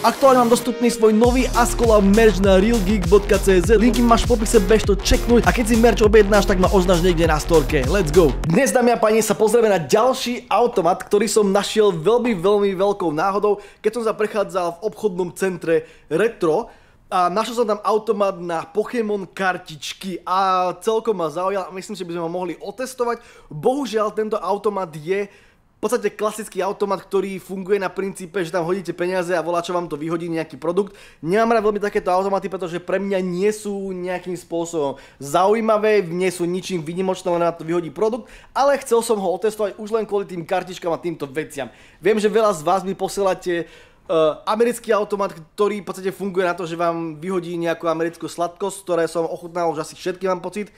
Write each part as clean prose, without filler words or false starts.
Aktuálne mám dostupný svoj nový Ascola merch na realgeek.cz. Linky máš v popise, bež to čeknúť a keď si merch objednáš, tak ma oznáš niekde na storke. Let's go! Dnes, dámy a páni, sa pozrieme na ďalší automat, ktorý som našiel veľmi veľkou náhodou, keď som sa prechádzal v obchodnom centre Retro. A našiel som tam automat na Pokémon kartičky a celkom ma zaujal a myslím, že by sme ho mohli otestovať. Bohužiaľ, tento automat je v podstate klasický automat, ktorý funguje na princípe, že tam hodíte peniaze a voláčo vám to vyhodí nejaký produkt. Nemám rád veľmi takéto automaty, pretože pre mňa nie sú nejakým spôsobom zaujímavé, nie sú ničím výnimočné, len na to vyhodí produkt, ale chcel som ho otestovať už len kvôli tým kartičkám a týmto veciam. Viem, že veľa z vás mi posielate americký automat, ktorý v podstate funguje na to, že vám vyhodí nejakú americkú sladkosť, ktoré som ochutnal už asi všetky, mám pocit.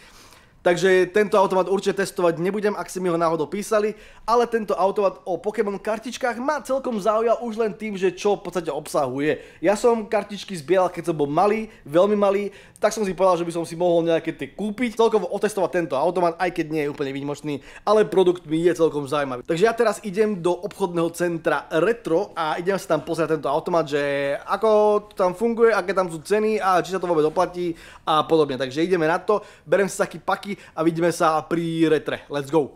Takže tento automat určite testovať nebudem, ak ste mi ho náhodou písali, ale tento automat o Pokémon kartičkách ma celkom zaujal už len tým, že čo v podstate obsahuje. Ja som kartičky zbieral, keď som bol malý, veľmi malý, tak som si povedal, že by som si mohol nejaké tie kúpiť, celkovo otestovať tento automat, aj keď nie je úplne výnimočný, ale produkt mi je celkom zaujímavý. Takže ja teraz idem do obchodného centra Retro a idem sa tam pozrieť tento automat, že ako to tam funguje, aké tam sú ceny a či sa to vôbec oplatí a podobne. Takže ideme na to, berem si taký paky a vidíme sa pri Retre. Let's go!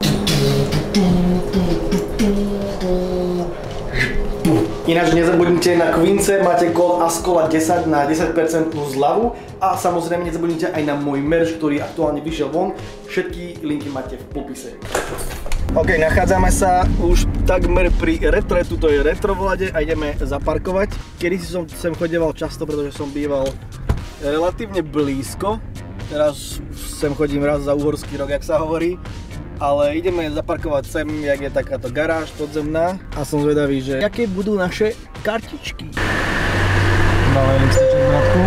Ináč nezabudnite, na Quince máte kód ASCOLA10 na 10% zľavu a samozrejme nezabudnite aj na môj merch, ktorý aktuálne vyšiel von. Všetky linky máte v popise. OK, nachádzame sa už takmer pri Retre, tuto je Retro Vlade a ideme zaparkovať. Kedysi som sem chodeval často, pretože som býval relatívne blízko. Teraz sem chodím raz za uhorský rok, jak sa hovorí. Ale ideme zaparkovať sem, jak je takáto garáž podzemná. A som zvedavý, že aké budú naše kartičky. Dáme lističek, bratku.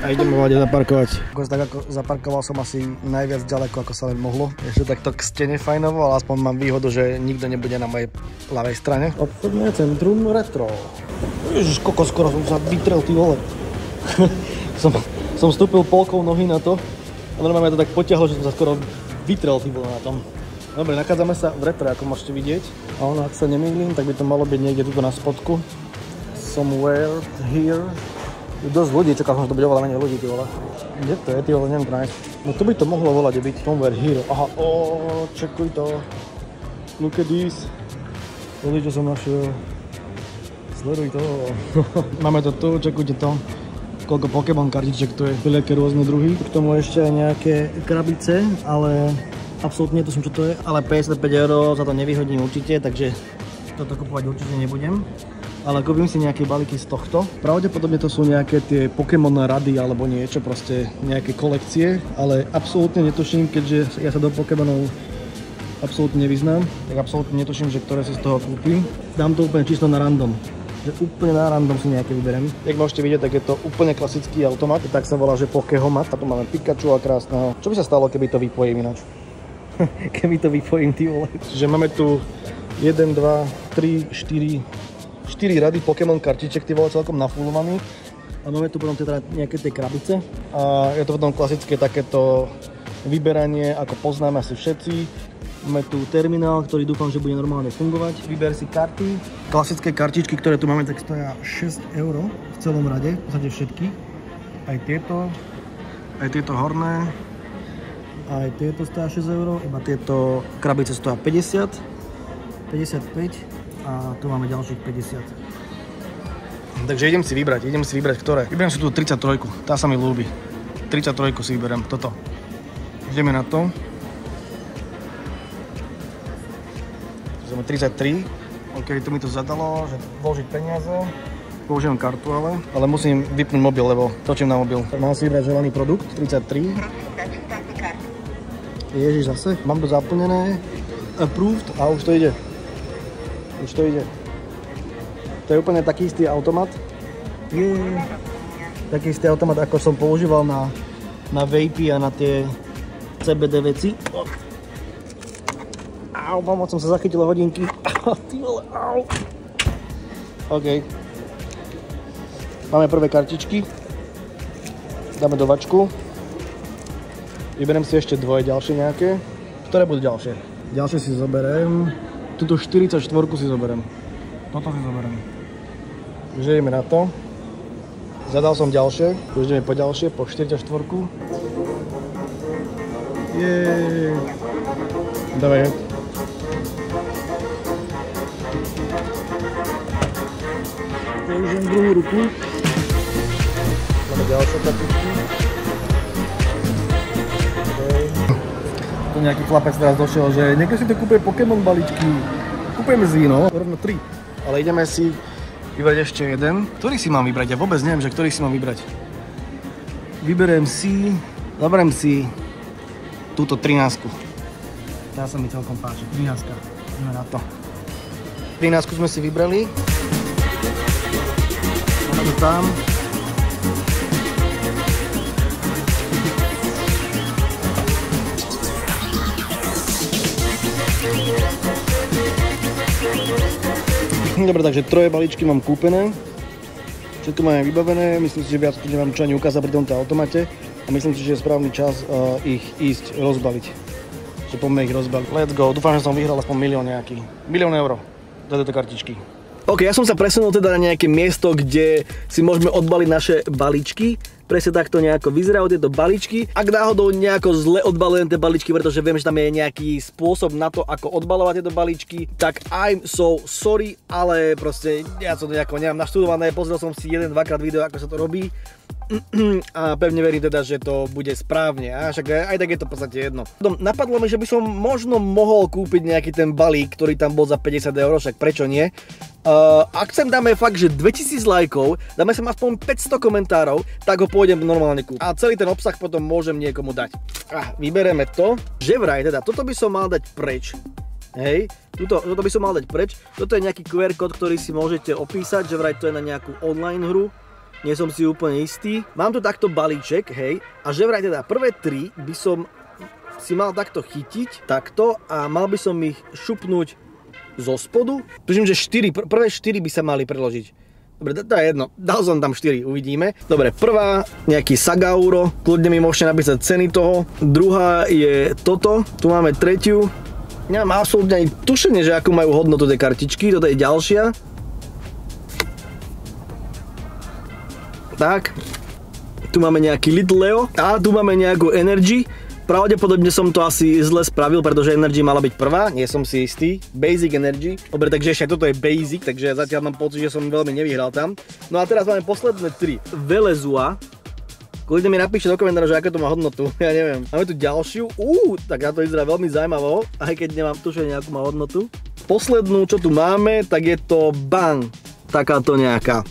A ideme Vlade zaparkovať. Tak ako zaparkoval som asi najviac ďaleko, ako sa len mohlo. Ešte takto k stene fajnovo, ale aspoň mám výhodu, že nikto nebude na mojej ľavej strane. Obchodné centrum Retro. Ježiš, kokos, skoro som sa vytrel, ty vole. som vstúpil polkou nohy na to a normálne to tak potiahlo, že som sa skoro vytrel, ty vole, na tom. Dobre, nachádzame sa v Retro, ako môžete vidieť. A ono, ak sa nemýlim, tak by to malo byť niekde tuto na spodku. Somewhere here. Je dosť ľudí, čakal som, že to bude oveľa menej ľudí, ty vole. Kde to je, ty vole, neviem to nájsť. No to by to mohlo volať byť somewhere here. Aha, čekuj to. Look at this. Pozri, čo som našiel. Sleduj to. Máme to tu, čekujte to. Koľko Pokémon kartiček tu je. Veľké rôzne druhy. K tomu ešte aj nejaké krabice, ale absolútne to som čo to je. Ale 55 € za to nevyhodím určite, takže toto kupovať určite nebudem. Ale kúpim si nejaké balíky z tohto. Pravdepodobne to sú nejaké tie Pokémon rady alebo niečo, proste nejaké kolekcie, ale absolútne netuším, keďže ja sa do Pokémonov absolútne nevyznám, tak absolútne netuším, že ktoré si z toho kúpim. Dám to úplne čisto na random. Že úplne na random si nejaké vyberiem. Jak môžete vidieť, tak je to úplne klasický automat, tak sa volá, že Pokéhomat. A tu máme Pikachu a krásneho. Čo by sa stalo, keby to vypojím ináč? Keby to vypojím, ty vole. Čiže máme tu 1, 2, 3, 4 rady Pokémon kartiček, ty vole, celkom nafulovaný. A máme tu potom teda nejaké tie krabice. A je to potom klasické takéto vyberanie, ako poznáme asi všetci. Máme tu terminál, ktorý dúfam, že bude normálne fungovať. Vyber si karty. Klasické kartičky, ktoré tu máme, tak stoja 6 € v celom rade. V podstate všetky. Aj tieto horné. Aj tieto stoja 6 €. Iba tieto krabice stoja 50, 55. A tu máme ďalších 50. Takže idem si vybrať ktoré. Vyberiem si tu 33, tá sa mi ľúbi. 33 si vyberiem, toto. Ideme na to. Máme 33. OK, tu mi to zadalo, že vložiť peniaze. Použijem kartu ale musím vypnúť mobil, lebo točím na mobil. Tak mám si vybrať želaný produkt, 33. Ježiš, zase. Mám to zaplnené. Approved a už to ide. To je úplne taký istý automat. Taký istý automat, ako som používal na vapy a na tie CBD veci. Au, moc som sa zachytil hodinky. Ty vole, au. OK. Máme prvé kartičky. Dáme do vačku. Vyberiem si ešte dvoje ďalšie nejaké. Ktoré budú ďalšie? Ďalšie si zoberiem Tuto 44 si zoberiem. Toto si zoberiem. Takže ideme na to. Zadal som ďalšie, už ideme po ďalšie, po 44. Jeee. Dávaj. Použijem druhú ruku. Máme ďalšie kartičky. Tu nejaký chlapec teraz došiel, že niekto si to kúpuje Pokémon balíčky. Kúpujeme si, no, rovno 3. Ale ideme si vybrať ešte jeden. Ktorý si mám vybrať? Ja vôbec neviem, že ktorý si mám vybrať. Zoberiem si túto 13. Tá sa mi celkom páči, 13. Ideme na to. 13 sme si vybrali. Máme to tam. Dobre, takže troje balíčky mám kúpené. Všetko máme vybavené. Myslím si, že viac tu nemám čo ani ukázať pri tomto automate. A myslím si, že je správny čas ich ísť rozbaliť. Že poďme ich rozbaliť. Let's go. Dúfam, že som vyhral aspoň milión nejaký. 1 000 000 eur za tieto kartičky. OK, ja som sa presunul teda na nejaké miesto, kde si môžeme odbaliť naše balíčky. Presne takto nejako vyzerajú tieto balíčky. Ak náhodou nejako zle odbalujem tie balíčky, pretože viem, že tam je nejaký spôsob na to, ako odbalovať tieto balíčky, tak I'm so sorry, ale proste ja to nejako nemám naštudované. Pozrel som si 1-2 krát video, ako sa to robí. A pevne verím teda, že to bude správne. A však aj tak je to v podstate jedno. Napadlo mi, že by som možno mohol kúpiť nejaký ten balík, ktorý tam bol za 50 eur, však prečo nie? Ak sem dáme fakt, že 2000 lajkov, dáme sem aspoň 500 komentárov, tak ho pôjdem normálne kúpiť. A celý ten obsah potom môžem niekomu dať. Vybereme to. Že vraj teda, toto by som mal dať preč. Hej, toto by som mal dať preč. Toto je nejaký QR kód, ktorý si môžete opísať, že vraj to je na nejakú online hru. Nie som si úplne istý. Mám tu takto balíček, hej, a že vraj teda prvé 3 by som si mal takto chytiť, takto, a mal by som ich šupnúť zo spodu. Tužím, že prvé 4 by sa mali preložiť. Dobre, to je jedno, dal som tam 4, uvidíme. Dobre, prvá, nejaký Sagauro, kľudne mi môžete napísať ceny toho. Druhá je toto, tu máme tretiu. Nemám absolútne ani tušenie, že akú majú hodnotu tie kartičky, toto je ďalšia. Tak, tu máme nejaký Little Leo a tu máme nejakú Energy. Pravdepodobne som to asi zle spravil, pretože Energy mala byť prvá, nie som si istý. Basic Energy. Dobre, takže ešte toto je Basic, takže zatiaľ mám pocit, že som veľmi nevyhral tam. No a teraz máme posledné 3. Velezua. Kľudne mi napíšte do komentára, že aké to má hodnotu, ja neviem. Máme tu ďalšiu, tak na to vyzerá veľmi zaujímavo, aj keď nemám tušenie, akú má hodnotu. Poslednú, čo tu máme, tak je to Bang, takáto nejaká.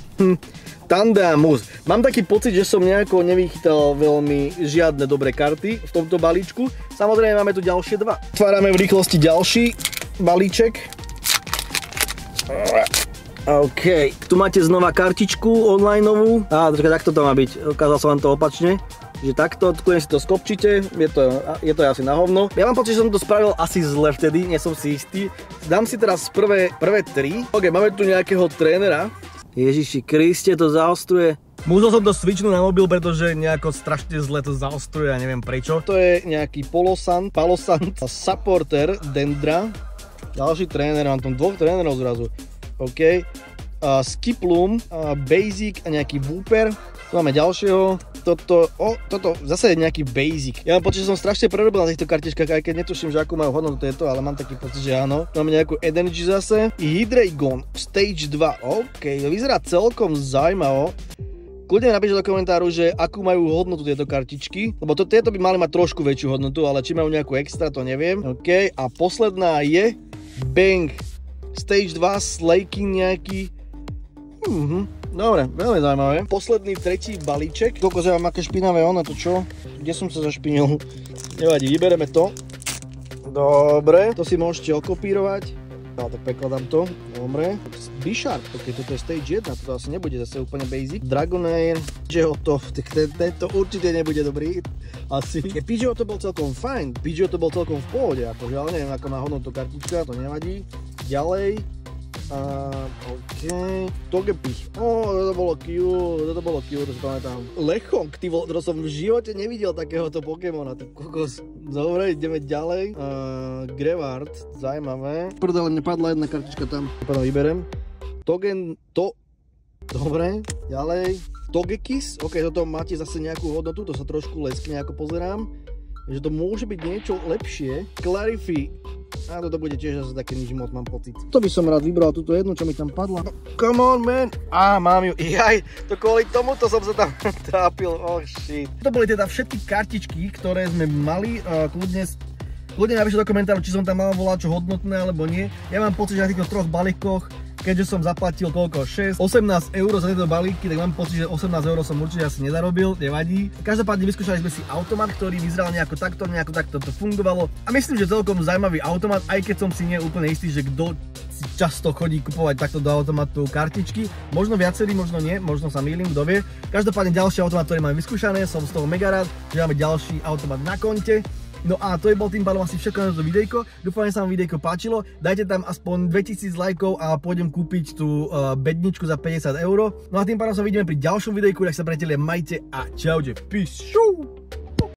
Tandemus. Mám taký pocit, že som nejako nevychytal veľmi žiadne dobré karty v tomto balíčku. Samozrejme máme tu ďalšie 2. Otvárame v rýchlosti ďalší balíček. OK. Tu máte znova kartičku onlineovú. Takto to má byť. Ukázal som vám to opačne. Že takto, kľudne si to skopčite. Je to asi na hovno. Ja mám pocit, že som to spravil asi zle vtedy, nie som si istý. Dám si teraz prvé 3. OK, máme tu nejakého trénera. Ježiši Kriste, to zaostruje. Musel som to switchnúť na mobil, pretože nejako strašne zle to zaostruje a neviem prečo. To je nejaký Palosant, Supporter, Dendra. Ďalší tréner, mám tam 2 trénerov zrazu. OK. Skiplum, Basic a nejaký Wooper. Tu máme ďalšieho. Toto zase je nejaký Basic. Ja mám pocit, že som strašne prerobil na týchto kartičkách, aj keď netuším, že akú majú hodnotu tieto, ale mám taký pocit, že áno. Tu máme nejakú Energy zase. Hydreigon Stage 2. OK, to vyzerá celkom zaujímavo. Kľudne napíšte do komentáru, že akú majú hodnotu tieto kartičky, lebo tieto by mali mať trošku väčšiu hodnotu, ale či majú nejakú extra, to neviem. OK, a posledná je Bang Stage 2, Slaking nejaký. Dobre, veľmi zaujímavé. Posledný 3. balíček. Koľko sa mám aké špinavé ono, to čo? Kde som sa zašpinil? Nevadí, vybereme to. Dobre, to si môžete okopírovať. No tak prekladám to. Dobre. Bisharp, ok, toto je stage 1, toto asi nebude zase úplne basic. Dragonair, Pidgeot, tento určite nebude dobrý. Asi. Pidgeot to bol celkom fajn, Pidgeot to bol celkom v pohode, akože, ale neviem, ako má hodnotu kartička, to nevadí. Ďalej. OK. Togepi. Toto bolo cute, to si pamätám. Lechonk, ty vole, to som v živote nevidel takéhoto Pokémona, tak kokos. Dobre, ideme ďalej. Grevard, zaujímavé. Prdele, mne padla jedna kartička tam. Potom vyberem. Dobre, ďalej. Togekis, OK, toto máte zase nejakú hodnotu, to sa trošku leskne, ako pozerám. Že to môže byť niečo lepšie. Clarify. A toto bude tiež zase také nič moc, mám pocit. To by som rád vybral, túto jednu, čo mi tam padla. Come on, man! Mám ju. Jaj, to kvôli tomuto som sa tam trápil. Oh, shit. To boli teda všetky kartičky, ktoré sme mali. Kľudne napíšte do komentárov, či som tam mal volať čo hodnotné, alebo nie. Ja mám pocit, že na týchto troch balíkoch, keďže som zaplatil koľko? 18 € za tieto balíky, tak mám pocit, že 18 € som určite asi nezarobil, nevadí. Každopádne vyskúšali sme si automat, ktorý vyzeral nejako takto to fungovalo. A myslím, že celkom zaujímavý automat, aj keď som si nie úplne istý, že kto si často chodí kupovať takto do automatu kartičky. Možno viacerí, možno nie, možno sa mýlim, kto vie. Každopádne ďalší automat, ktorý máme vyskúšané, som z toho mega rád, že máme ďalší automat na konte. No a to je bol tým pádom asi všetko na toto videjko. Dúfam, že sa vám videjko páčilo. Dajte tam aspoň 2000 lajkov a pôjdem kúpiť tú bedničku za 50 €. No a tým pádom sa vidíme pri ďalšom videjku, tak sa priatelia majte a čaute. Peace.